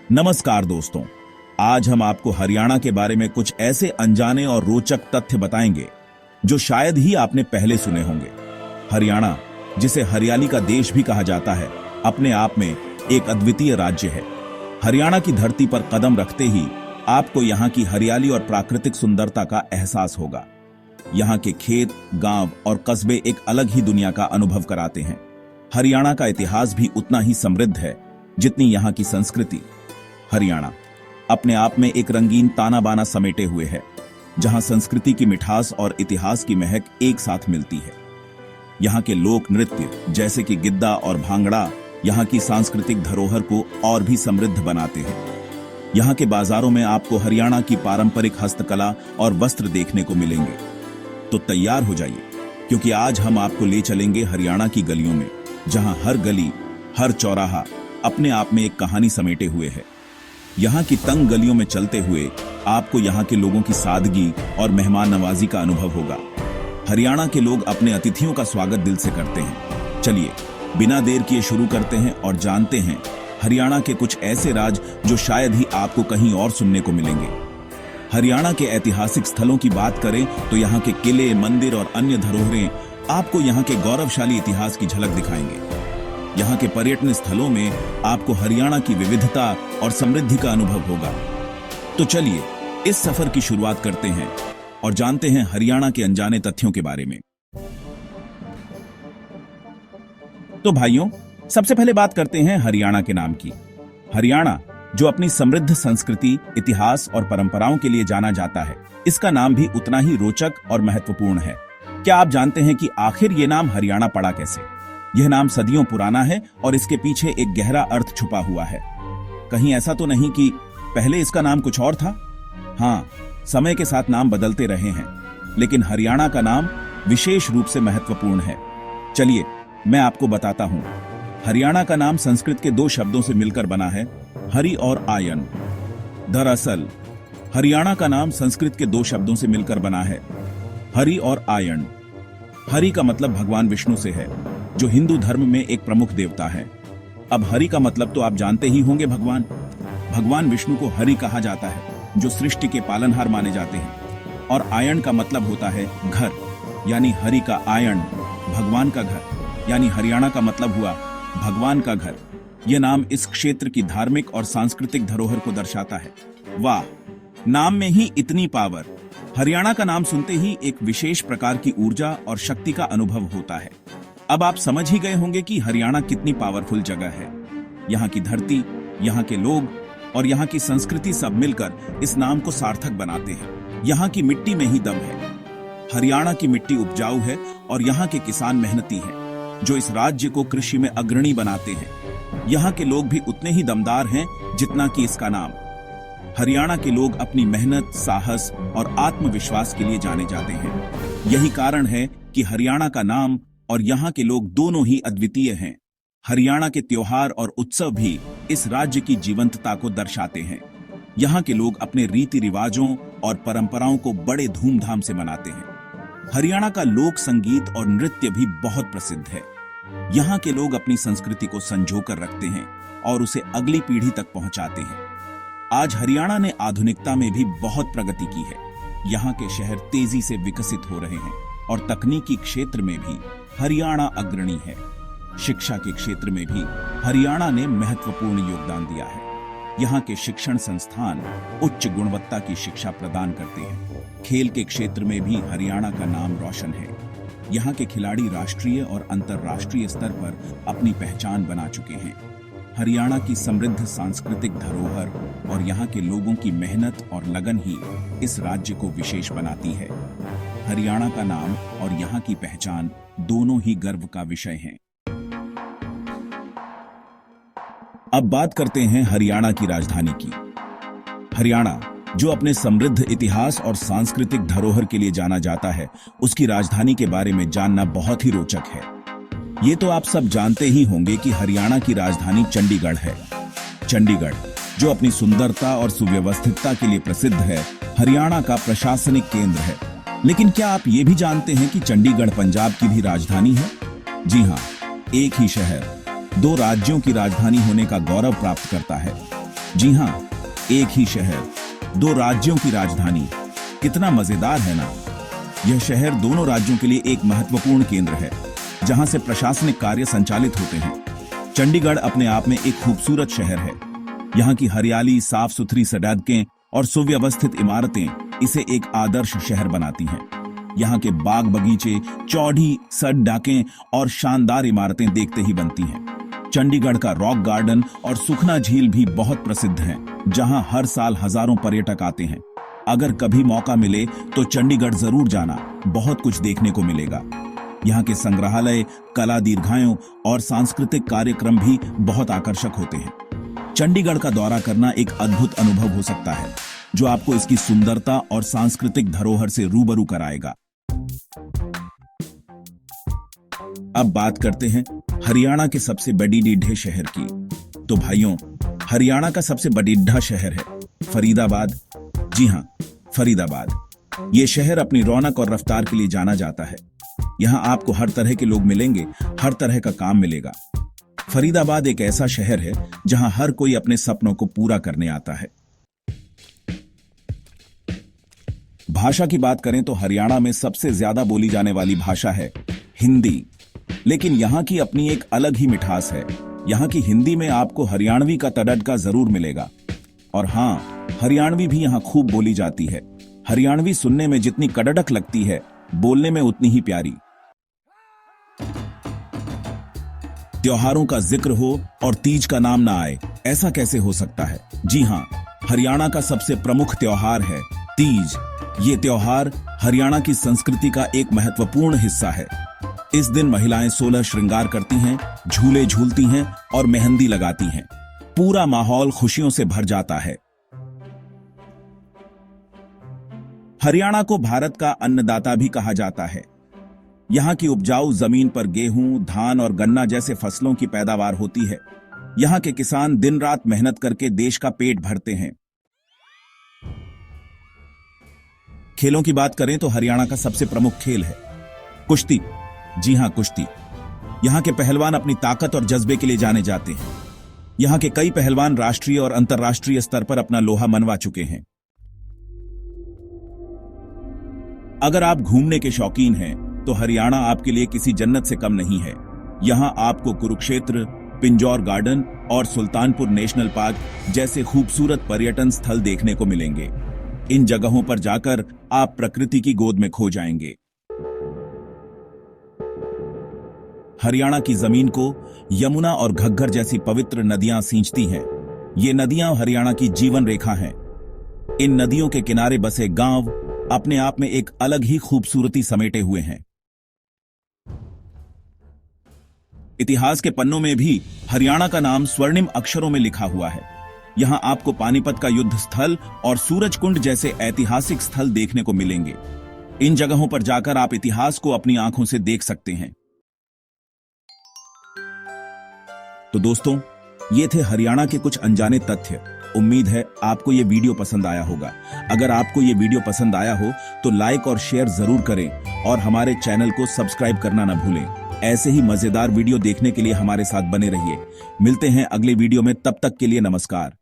नमस्कार दोस्तों, आज हम आपको हरियाणा के बारे में कुछ ऐसे अनजाने और रोचक तथ्य बताएंगे जो शायद ही आपने पहले सुने होंगे। हरियाणा, जिसे हरियाली का देश भी कहा जाता है, अपने आप में एक अद्वितीय राज्य है। हरियाणा की धरती पर कदम रखते ही आपको यहाँ की हरियाली और प्राकृतिक सुंदरता का एहसास होगा। यहाँ के खेत, गांव और कस्बे एक अलग ही दुनिया का अनुभव कराते हैं। हरियाणा का इतिहास भी उतना ही समृद्ध है जितनी यहाँ की संस्कृति। हरियाणा अपने आप में एक रंगीन ताना बाना समेटे हुए है, जहां संस्कृति की मिठास और इतिहास की महक एक साथ मिलती है। यहाँ के लोक नृत्य जैसे कि गिद्दा और भांगड़ा यहाँ की सांस्कृतिक धरोहर को और भी समृद्ध बनाते हैं। यहाँ के बाजारों में आपको हरियाणा की पारंपरिक हस्तकला और वस्त्र देखने को मिलेंगे। तो तैयार हो जाइए, क्योंकि आज हम आपको ले चलेंगे हरियाणा की गलियों में, जहां हर गली, हर चौराहा अपने आप में एक कहानी समेटे हुए है। यहाँ की तंग गलियों में चलते हुए आपको यहाँ के लोगों की सादगी और मेहमान नवाजी का अनुभव होगा। हरियाणा के लोग अपने अतिथियों का स्वागत दिल से करते हैं। चलिए बिना देर किए शुरू करते हैं और जानते हैं हरियाणा के कुछ ऐसे राज जो शायद ही आपको कहीं और सुनने को मिलेंगे। हरियाणा के ऐतिहासिक स्थलों की बात करें तो यहाँ के किले, मंदिर और अन्य धरोहरें आपको यहाँ के गौरवशाली इतिहास की झलक दिखाएंगे। यहाँ के पर्यटन स्थलों में आपको हरियाणा की विविधता और समृद्धि का अनुभव होगा। तो चलिए इस सफर की शुरुआत करते हैं और जानते हैं हरियाणा के अनजाने तथ्यों के बारे में। तो भाइयों, सबसे पहले बात करते हैं हरियाणा के नाम की। हरियाणा, जो अपनी समृद्ध संस्कृति, इतिहास और परंपराओं के लिए जाना जाता है, इसका नाम भी उतना ही रोचक और महत्वपूर्ण है। क्या आप जानते हैं कि आखिर ये नाम हरियाणा पड़ा कैसे? यह नाम सदियों पुराना है और इसके पीछे एक गहरा अर्थ छुपा हुआ है। कहीं ऐसा तो नहीं कि पहले इसका नाम कुछ और था? हाँ, समय के साथ नाम बदलते रहे हैं, लेकिन हरियाणा का नाम विशेष रूप से महत्वपूर्ण है। चलिए मैं आपको बताता हूँ। हरियाणा का नाम संस्कृत के दो शब्दों से मिलकर बना है, हरि और आयन। दरअसल हरियाणा का नाम संस्कृत के दो शब्दों से मिलकर बना है, हरि और आयन। हरि का मतलब भगवान विष्णु से है, जो हिंदू धर्म में एक प्रमुख देवता है। अब हरि का मतलब तो आप जानते ही होंगे, भगवान विष्णु को हरि कहा जाता है, जो सृष्टि के पालनहार माने जाते हैं। और आयन का मतलब होता है घर, यानी हरि का आयन, भगवान का घर, यानी हरियाणा का मतलब हुआ भगवान का घर। यह नाम इस क्षेत्र की धार्मिक और सांस्कृतिक धरोहर को दर्शाता है। वाह, नाम में ही इतनी पावर! हरियाणा का नाम सुनते ही एक विशेष प्रकार की ऊर्जा और शक्ति का अनुभव होता है। अब आप समझ ही गए होंगे कि हरियाणा कितनी पावरफुल जगह है। यहाँ की धरती, यहाँ के लोग और यहाँ की संस्कृति सब मिलकर इस नाम को सार्थक बनाते हैं। यहाँ की मिट्टी में ही दम है। हरियाणा की मिट्टी उपजाऊ है और यहाँ के किसान मेहनती हैं, जो इस राज्य को कृषि में अग्रणी बनाते हैं। यहाँ के लोग भी उतने ही दमदार हैं जितना कि इसका नाम। हरियाणा के लोग अपनी मेहनत, साहस और आत्मविश्वास के लिए जाने जाते हैं। यही कारण है कि हरियाणा का नाम और यहाँ के लोग दोनों ही अद्वितीय हैं। हरियाणा के त्योहार और उत्सव भी इस राज्य की जीवंतता को दर्शाते हैं। यहाँ के लोग अपने रीति रिवाजों और परंपराओं को बड़े धूमधाम से मनाते हैं। हरियाणा का लोक संगीत और नृत्य भी बहुत प्रसिद्ध है। यहाँ के लोग अपनी संस्कृति को संजोकर रखते हैं और उसे अगली पीढ़ी तक पहुंचाते हैं। आज हरियाणा ने आधुनिकता में भी बहुत प्रगति की है। यहाँ के शहर तेजी से विकसित हो रहे हैं और तकनीकी क्षेत्र में भी हरियाणा अग्रणी है। शिक्षा के क्षेत्र में भी हरियाणा ने महत्वपूर्ण योगदान दिया है। यहाँ के शिक्षण संस्थान उच्च गुणवत्ता की शिक्षा प्रदान करते हैं। खेल के क्षेत्र में भी हरियाणा का नाम रोशन है। यहाँ के खिलाड़ी राष्ट्रीय और अंतर्राष्ट्रीय स्तर पर अपनी पहचान बना चुके हैं। हरियाणा की समृद्ध सांस्कृतिक धरोहर और यहाँ के लोगों की मेहनत और लगन ही इस राज्य को विशेष बनाती है। हरियाणा का नाम और यहाँ की पहचान दोनों ही गर्व का विषय हैं। अब बात करते हैं हरियाणा की राजधानी की। हरियाणा, जो अपने समृद्ध इतिहास और सांस्कृतिक धरोहर के लिए जाना जाता है, उसकी राजधानी के बारे में जानना बहुत ही रोचक है। ये तो आप सब जानते ही होंगे कि हरियाणा की राजधानी चंडीगढ़ है। चंडीगढ़, जो अपनी सुंदरता और सुव्यवस्थितता के लिए प्रसिद्ध है, हरियाणा का प्रशासनिक केंद्र है। लेकिन क्या आप ये भी जानते हैं कि चंडीगढ़ पंजाब की भी राजधानी है? जी हाँ, एक ही शहर दो राज्यों की राजधानी होने का गौरव प्राप्त करता है। जी हां, एक ही शहर, दो राज्यों की राजधानी। कितना मजेदार है ना। यह शहर दोनों राज्यों के लिए एक महत्वपूर्ण केंद्र है, जहां से प्रशासनिक कार्य संचालित होते हैं। चंडीगढ़ अपने आप में एक खूबसूरत शहर है। यहाँ की हरियाली, साफ सुथरी सड़कें और सुव्यवस्थित इमारतें इसे एक आदर्श शहर बनाती हैं। यहाँ के बाग बगीचे, चौड़ी सड़कें और शानदार इमारतें देखते ही बनती हैं। चंडीगढ़ का रॉक गार्डन और सुखना झील भी बहुत प्रसिद्ध हैं, जहाँ हर साल हजारों पर्यटक आते हैं। अगर कभी मौका मिले तो चंडीगढ़ जरूर जाना, बहुत कुछ देखने को मिलेगा। यहाँ के संग्रहालय, कला दीर्घाओं और सांस्कृतिक कार्यक्रम भी बहुत आकर्षक होते हैं। चंडीगढ़ का दौरा करना एक अद्भुत अनुभव हो सकता है, जो आपको इसकी सुंदरता और सांस्कृतिक धरोहर से रूबरू कराएगा। अब बात करते हैं हरियाणा के सबसे बड़ीडीढे शहर की। तो भाइयों, हरियाणा का सबसे बड़ीढा शहर है फरीदाबाद। जी हां, फरीदाबाद। ये शहर अपनी रौनक और रफ्तार के लिए जाना जाता है। यहाँ आपको हर तरह के लोग मिलेंगे, हर तरह का काम मिलेगा। फरीदाबाद एक ऐसा शहर है जहां हर कोई अपने सपनों को पूरा करने आता है। भाषा की बात करें तो हरियाणा में सबसे ज्यादा बोली जाने वाली भाषा है हिंदी, लेकिन यहाँ की अपनी एक अलग ही मिठास है। यहाँ की हिंदी में आपको हरियाणवी का तड़का जरूर मिलेगा। और हाँ, हरियाणवी भी यहाँ खूब बोली जाती है। हरियाणवी सुनने में जितनी कड़क लगती है, बोलने में उतनी ही प्यारी। त्योहारों का जिक्र हो और तीज का नाम ना आए, ऐसा कैसे हो सकता है। जी हाँ, हरियाणा का सबसे प्रमुख त्योहार है तीज। ये त्योहार हरियाणा की संस्कृति का एक महत्वपूर्ण हिस्सा है। इस दिन महिलाएं 16 श्रृंगार करती हैं, झूले झूलती हैं और मेहंदी लगाती हैं। पूरा माहौल खुशियों से भर जाता है। हरियाणा को भारत का अन्नदाता भी कहा जाता है। यहाँ की उपजाऊ जमीन पर गेहूं, धान और गन्ना जैसे फसलों की पैदावार होती है। यहाँ के किसान दिन रात मेहनत करके देश का पेट भरते हैं। खेलों की बात करें तो हरियाणा का सबसे प्रमुख खेल है कुश्ती। जी हां, कुश्ती। यहाँ के पहलवान अपनी ताकत और जज्बे के लिए जाने जाते हैं। यहाँ के कई पहलवान राष्ट्रीय और अंतर्राष्ट्रीय स्तर पर अपना लोहा मनवा चुके हैं। अगर आप घूमने के शौकीन हैं, तो हरियाणा आपके लिए किसी जन्नत से कम नहीं है। यहां आपको कुरुक्षेत्र, पिंजौर गार्डन और सुल्तानपुर नेशनल पार्क जैसे खूबसूरत पर्यटन स्थल देखने को मिलेंगे। इन जगहों पर जाकर आप प्रकृति की गोद में खो जाएंगे। हरियाणा की जमीन को यमुना और घग्गर जैसी पवित्र नदियां सींचती हैं। ये नदियां हरियाणा की जीवन रेखा हैं। इन नदियों के किनारे बसे गांव अपने आप में एक अलग ही खूबसूरती समेटे हुए हैं। इतिहास के पन्नों में भी हरियाणा का नाम स्वर्णिम अक्षरों में लिखा हुआ है। यहां आपको पानीपत का युद्ध स्थल और सूरजकुंड जैसे ऐतिहासिक स्थल देखने को मिलेंगे। इन जगहों पर जाकर आप इतिहास को अपनी आंखों से देख सकते हैं। तो दोस्तों, ये थे हरियाणा के कुछ अनजाने तथ्य। उम्मीद है आपको ये वीडियो पसंद आया होगा। अगर आपको ये वीडियो पसंद आया हो तो लाइक और शेयर जरूर करें और हमारे चैनल को सब्सक्राइब करना न भूलें। ऐसे ही मजेदार वीडियो देखने के लिए हमारे साथ बने रहिए। मिलते हैं अगले वीडियो में, तब तक के लिए नमस्कार।